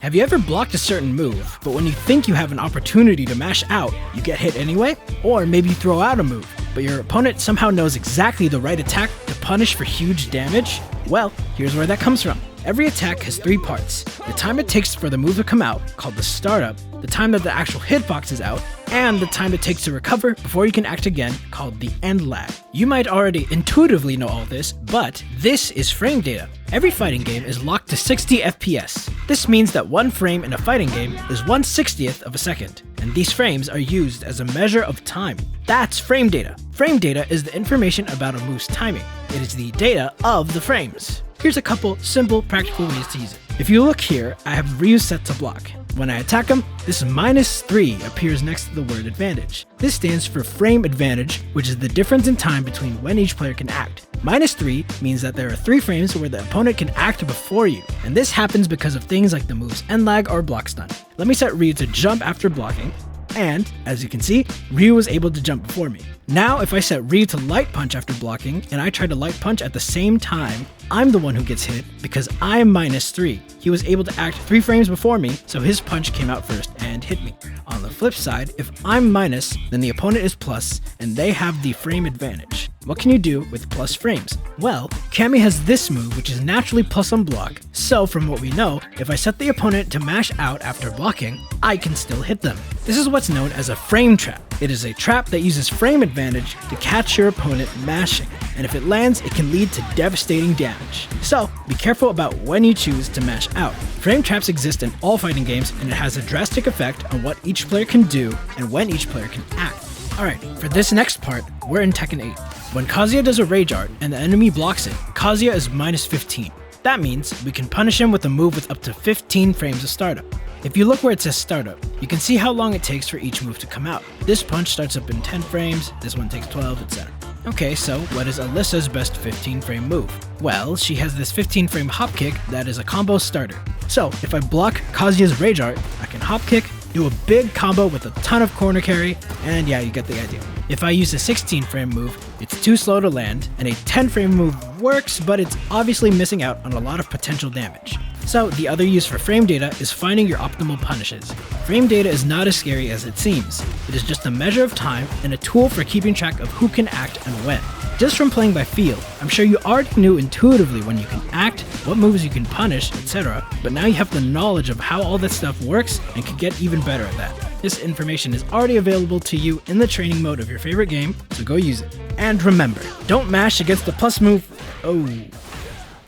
Have you ever blocked a certain move, but when you think you have an opportunity to mash out, you get hit anyway? Or maybe you throw out a move, but your opponent somehow knows exactly the right attack to punish for huge damage? Well, here's where that comes from. Every attack has three parts: the time it takes for the move to come out, called the startup, the time that the actual hitbox is out, and the time it takes to recover before you can act again, called the end lag. You might already intuitively know all this, but this is frame data. Every fighting game is locked to 60 FPS. This means that one frame in a fighting game is 1/60th of a second, and these frames are used as a measure of time. That's frame data. Frame data is the information about a move's timing. It is the data of the frames. Here's a couple simple, practical ways to use it. If you look here, I have Ryu set to block. When I attack him, this -3 appears next to the word advantage. This stands for frame advantage, which is the difference in time between when each player can act. -3 means that there are 3 frames where the opponent can act before you, and this happens because of things like the move's end lag or block stun. Let me set Ryu to jump after blocking, and, as you can see, Ryu was able to jump before me. Now, if I set Ryu to light punch after blocking, and I try to light punch at the same time, I'm the one who gets hit because I'm -3. He was able to act 3 frames before me, so his punch came out first and hit me. On the flip side, if I'm minus, then the opponent is plus, and they have the frame advantage. What can you do with plus frames? Well, Cammy has this move, which is naturally plus on block, so from what we know, if I set the opponent to mash out after blocking, I can still hit them. This is what's known as a frame trap. It is a trap that uses frame advantage to catch your opponent mashing, and if it lands, it can lead to devastating damage. So, be careful about when you choose to mash out. Frame traps exist in all fighting games, and it has a drastic effect on what each player can do and when each player can act. Alright, for this next part, we're in Tekken 8. When Kazuya does a rage art and the enemy blocks it, Kazuya is -15. That means we can punish him with a move with up to 15 frames of startup. If you look where it says startup, you can see how long it takes for each move to come out. This punch starts up in 10 frames, this one takes 12, etc. Okay, so what is Alyssa's best 15 frame move? Well, she has this 15 frame hop kick that is a combo starter. So if I block Kazuya's rage art, I can hop kick, do a big combo with a ton of corner carry, and yeah, you get the idea. If I use a 16 frame move, it's too slow to land, and a 10 frame move works, but it's obviously missing out on a lot of potential damage. So the other use for frame data is finding your optimal punishes. Frame data is not as scary as it seems. It is just a measure of time and a tool for keeping track of who can act and when. Just from playing by feel, I'm sure you already knew intuitively when you can act, what moves you can punish, etc., but now you have the knowledge of how all that stuff works and can get even better at that. This information is already available to you in the training mode of your favorite game, so go use it. And remember, don't mash against the plus move. Oh,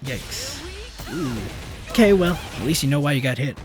yikes. Ooh. Okay, well, at least you know why you got hit.